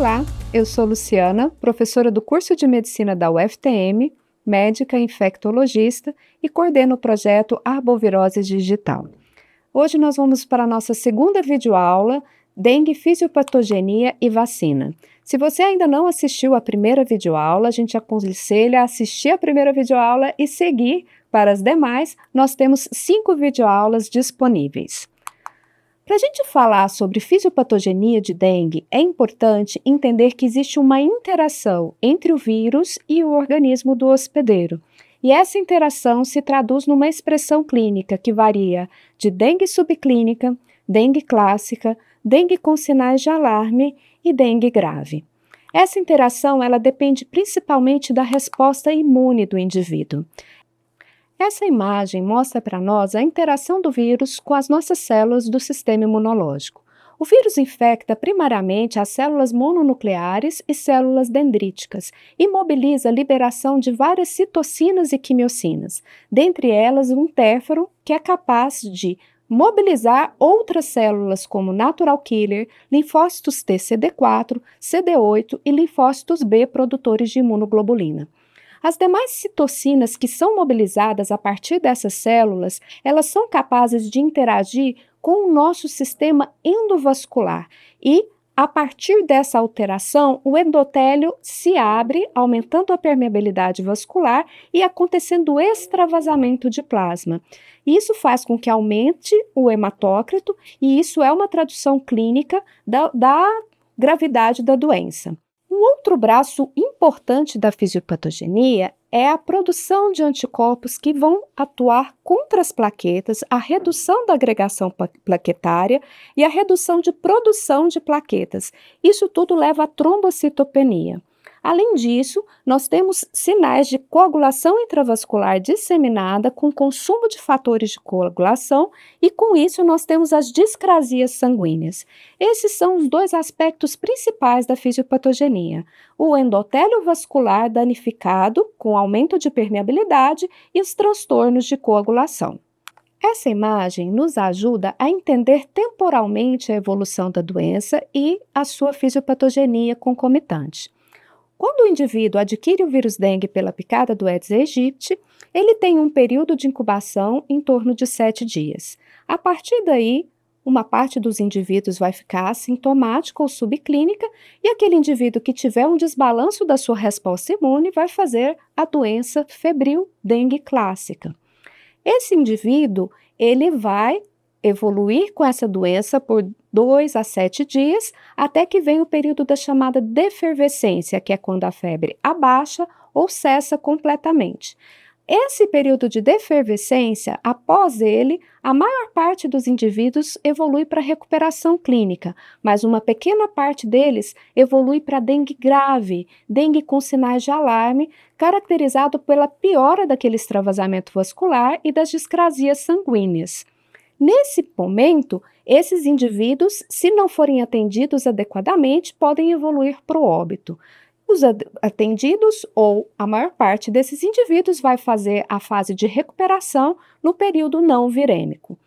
Olá, eu sou Luciana, professora do curso de Medicina da UFTM, médica infectologista e coordeno o projeto Arbovirose Digital. Hoje nós vamos para a nossa segunda videoaula, Dengue, Fisiopatogenia e Vacina. Se você ainda não assistiu a primeira videoaula, a gente aconselha a assistir a primeira videoaula e seguir para as demais. Nós temos 5 videoaulas disponíveis. Para a gente falar sobre fisiopatogenia de dengue, é importante entender que existe uma interação entre o vírus e o organismo do hospedeiro. E essa interação se traduz numa expressão clínica que varia de dengue subclínica, dengue clássica, dengue com sinais de alarme e dengue grave. Essa interação ela depende principalmente da resposta imune do indivíduo. Essa imagem mostra para nós a interação do vírus com as nossas células do sistema imunológico. O vírus infecta primariamente as células mononucleares e células dendríticas e mobiliza a liberação de várias citocinas e quimiocinas, dentre elas um interferon que é capaz de mobilizar outras células como natural killer, linfócitos T CD4, CD8 e linfócitos B produtores de imunoglobulina. As demais citocinas que são mobilizadas a partir dessas células, elas são capazes de interagir com o nosso sistema endovascular e, a partir dessa alteração, o endotélio se abre, aumentando a permeabilidade vascular e acontecendo o extravasamento de plasma. Isso faz com que aumente o hematócrito e isso é uma tradução clínica da gravidade da doença. Um outro braço importante da fisiopatogenia é a produção de anticorpos que vão atuar contra as plaquetas, a redução da agregação plaquetária e a redução de produção de plaquetas. Isso tudo leva à trombocitopenia. Além disso, nós temos sinais de coagulação intravascular disseminada com consumo de fatores de coagulação e, com isso, nós temos as discrasias sanguíneas. Esses são os dois aspectos principais da fisiopatogenia: o endotélio vascular danificado, com aumento de permeabilidade, e os transtornos de coagulação. Essa imagem nos ajuda a entender temporalmente a evolução da doença e a sua fisiopatogenia concomitante. Quando o indivíduo adquire o vírus dengue pela picada do Aedes aegypti, ele tem um período de incubação em torno de 7 dias. A partir daí, uma parte dos indivíduos vai ficar assintomática ou subclínica e aquele indivíduo que tiver um desbalanço da sua resposta imune vai fazer a doença febril dengue clássica. Esse indivíduo, ele vai evoluir com essa doença por 2 a 7 dias, até que vem o período da chamada defervescência, que é quando a febre abaixa ou cessa completamente. Esse período de defervescência, após ele, a maior parte dos indivíduos evolui para recuperação clínica, mas uma pequena parte deles evolui para dengue grave, dengue com sinais de alarme, caracterizado pela piora daquele extravasamento vascular e das discrasias sanguíneas. Nesse momento, esses indivíduos, se não forem atendidos adequadamente, podem evoluir para o óbito. Os atendidos ou a maior parte desses indivíduos vai fazer a fase de recuperação no período não virêmico.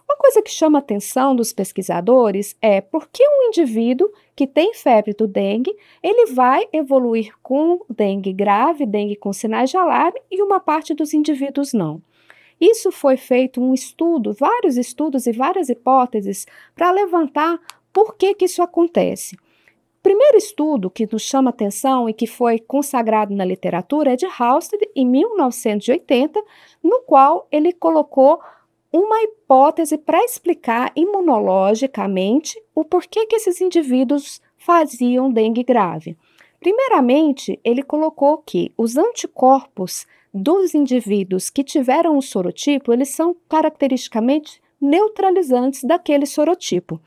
Uma coisa que chama a atenção dos pesquisadores é por que um indivíduo que tem febre do dengue, ele vai evoluir com dengue grave, dengue com sinais de alarme e uma parte dos indivíduos não. Isso foi feito um estudo, vários estudos e várias hipóteses para levantar por que isso acontece. O primeiro estudo que nos chama atenção e que foi consagrado na literatura é de Halsted, em 1980, no qual ele colocou uma hipótese para explicar imunologicamente o porquê que esses indivíduos faziam dengue grave. Primeiramente, ele colocou que os anticorpos dos indivíduos que tiveram o sorotipo, eles são caracteristicamente neutralizantes daquele sorotipo,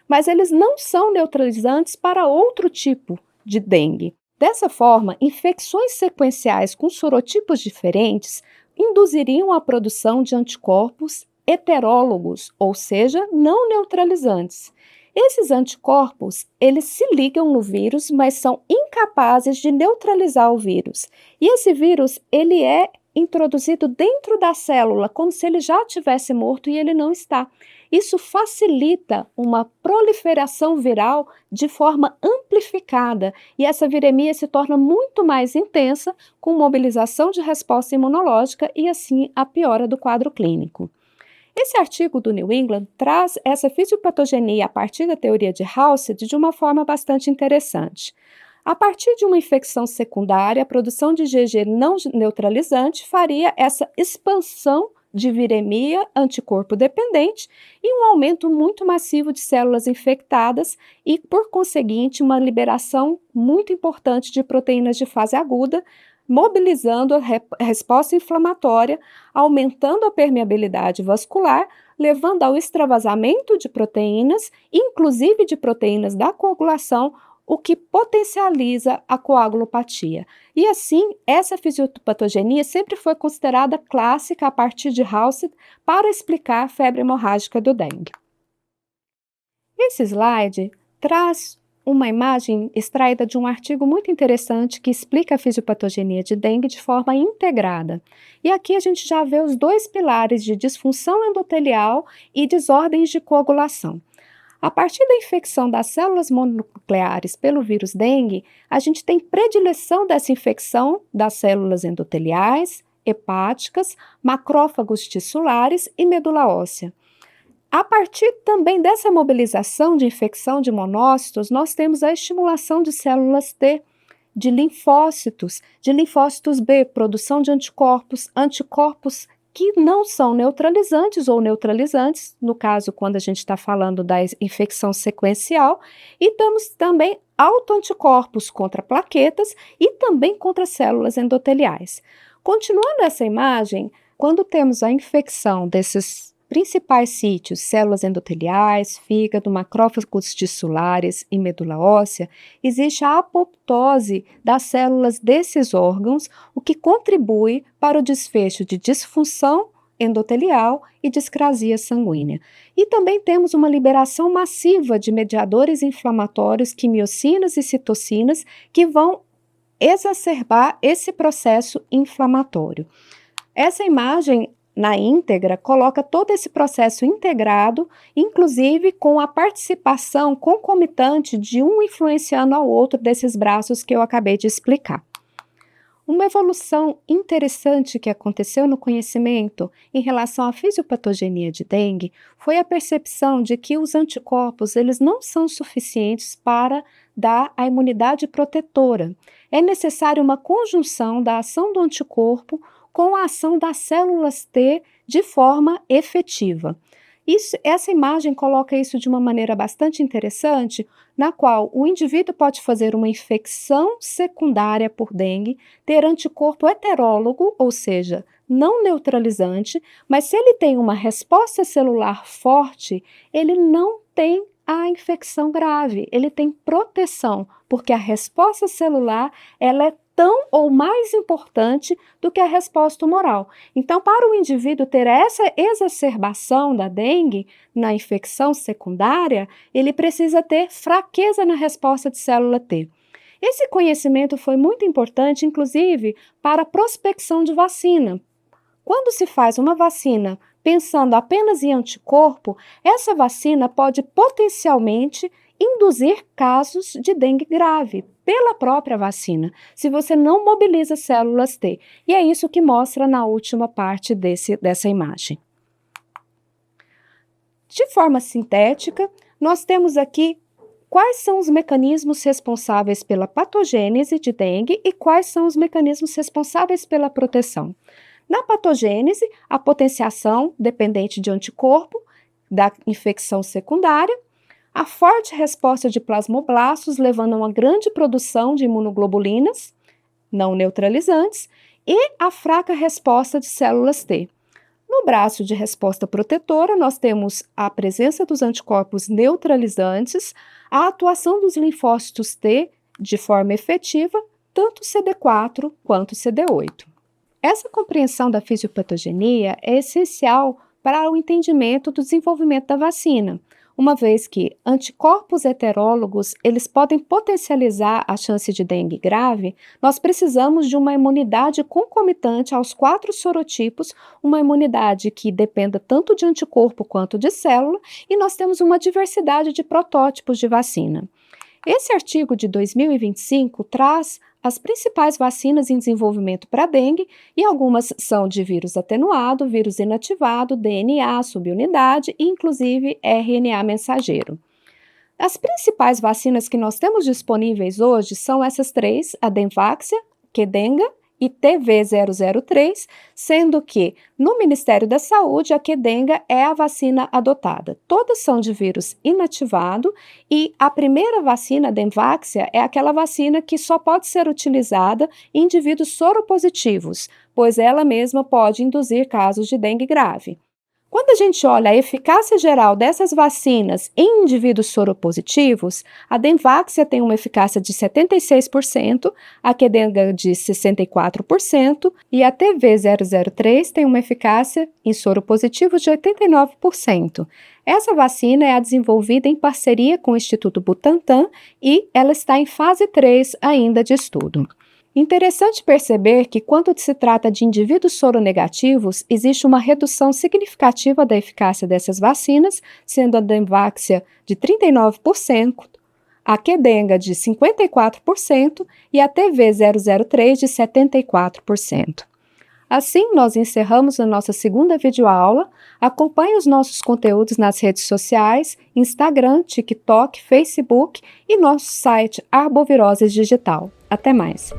mas eles não são neutralizantes para outro tipo de dengue. Dessa forma, infecções sequenciais com sorotipos diferentes induziriam a produção de anticorpos heterólogos, ou seja, não neutralizantes. Esses anticorpos, eles se ligam no vírus, mas são incapazes de neutralizar o vírus. E esse vírus, ele é introduzido dentro da célula, como se ele já tivesse morto e ele não está. Isso facilita uma proliferação viral de forma amplificada e essa viremia se torna muito mais intensa com mobilização de resposta imunológica e assim a piora do quadro clínico. Esse artigo do New England traz essa fisiopatogenia a partir da teoria de Halsted de uma forma bastante interessante. A partir de uma infecção secundária, a produção de IgG não neutralizante faria essa expansão de viremia anticorpo dependente e um aumento muito massivo de células infectadas e, por conseguinte, uma liberação muito importante de proteínas de fase aguda, mobilizando a resposta inflamatória, aumentando a permeabilidade vascular, levando ao extravasamento de proteínas, inclusive de proteínas da coagulação, o que potencializa a coagulopatia. E assim, essa fisiopatogenia sempre foi considerada clássica a partir de Halsted para explicar a febre hemorrágica do dengue. Esse slide traz uma imagem extraída de um artigo muito interessante que explica a fisiopatogenia de dengue de forma integrada. E aqui a gente já vê os dois pilares de disfunção endotelial e desordens de coagulação. A partir da infecção das células mononucleares pelo vírus dengue, a gente tem predileção dessa infecção das células endoteliais, hepáticas, macrófagos tissulares e medula óssea. A partir também dessa mobilização de infecção de monócitos, nós temos a estimulação de células T, de linfócitos B, produção de anticorpos que não são neutralizantes ou neutralizantes, no caso, quando a gente está falando da infecção sequencial, e temos também autoanticorpos contra plaquetas e também contra células endoteliais. Continuando essa imagem, quando temos a infecção desses principais sítios, células endoteliais, fígado, macrófagos tissulares e medula óssea, existe a apoptose das células desses órgãos, o que contribui para o desfecho de disfunção endotelial e discrasia sanguínea. E também temos uma liberação massiva de mediadores inflamatórios, quimiocinas e citocinas, que vão exacerbar esse processo inflamatório. Essa imagem na íntegra, coloca todo esse processo integrado, inclusive com a participação concomitante de um influenciando ao outro desses braços que eu acabei de explicar. Uma evolução interessante que aconteceu no conhecimento em relação à fisiopatogenia de dengue foi a percepção de que os anticorpos eles não são suficientes para dar a imunidade protetora. É necessária uma conjunção da ação do anticorpo com a ação das células T de forma efetiva. Essa imagem coloca isso de uma maneira bastante interessante, na qual o indivíduo pode fazer uma infecção secundária por dengue, ter anticorpo heterólogo, ou seja, não neutralizante, mas se ele tem uma resposta celular forte, ele não tem a infecção grave, ele tem proteção, porque a resposta celular ela é tão ou mais importante do que a resposta tumoral. Então, para o indivíduo ter essa exacerbação da dengue na infecção secundária, ele precisa ter fraqueza na resposta de célula T. Esse conhecimento foi muito importante, inclusive, para a prospecção de vacina. Quando se faz uma vacina pensando apenas em anticorpo, essa vacina pode potencialmente induzir casos de dengue grave pela própria vacina, se você não mobiliza células T. E é isso que mostra na última parte dessa imagem. De forma sintética, nós temos aqui quais são os mecanismos responsáveis pela patogênese de dengue e quais são os mecanismos responsáveis pela proteção. Na patogênese, a potenciação dependente de anticorpo da infecção secundária, a forte resposta de plasmoblastos, levando a uma grande produção de imunoglobulinas não neutralizantes, e a fraca resposta de células T. No braço de resposta protetora, nós temos a presença dos anticorpos neutralizantes, a atuação dos linfócitos T de forma efetiva, tanto CD4 quanto CD8. Essa compreensão da fisiopatogenia é essencial para o entendimento do desenvolvimento da vacina. uma vez que anticorpos heterólogos, eles podem potencializar a chance de dengue grave, nós precisamos de uma imunidade concomitante aos 4 sorotipos, uma imunidade que dependa tanto de anticorpo quanto de célula, e nós temos uma diversidade de protótipos de vacina. Esse artigo de 2025 traz as principais vacinas em desenvolvimento para dengue e algumas são de vírus atenuado, vírus inativado, DNA, subunidade e inclusive RNA mensageiro. As principais vacinas que nós temos disponíveis hoje são essas 3, a Denvaxia, Qdenga e TV003, sendo que no Ministério da Saúde a Qdenga é a vacina adotada. Todas são de vírus inativado e a primeira vacina, a Denvaxia, é aquela vacina que só pode ser utilizada em indivíduos soropositivos, pois ela mesma pode induzir casos de dengue grave. Quando a gente olha a eficácia geral dessas vacinas em indivíduos soropositivos, a Denvaxia tem uma eficácia de 76%, a Qdenga de 64% e a TV003 tem uma eficácia em soropositivos de 89%. Essa vacina é a desenvolvida em parceria com o Instituto Butantan e ela está em fase 3 ainda de estudo. Interessante perceber que, quando se trata de indivíduos soronegativos, existe uma redução significativa da eficácia dessas vacinas, sendo a Denvaxia de 39%, a Qdenga de 54% e a TV003 de 74%. Assim, nós encerramos a nossa segunda videoaula. Acompanhe os nossos conteúdos nas redes sociais, Instagram, TikTok, Facebook e nosso site Arboviroses Digital. Até mais!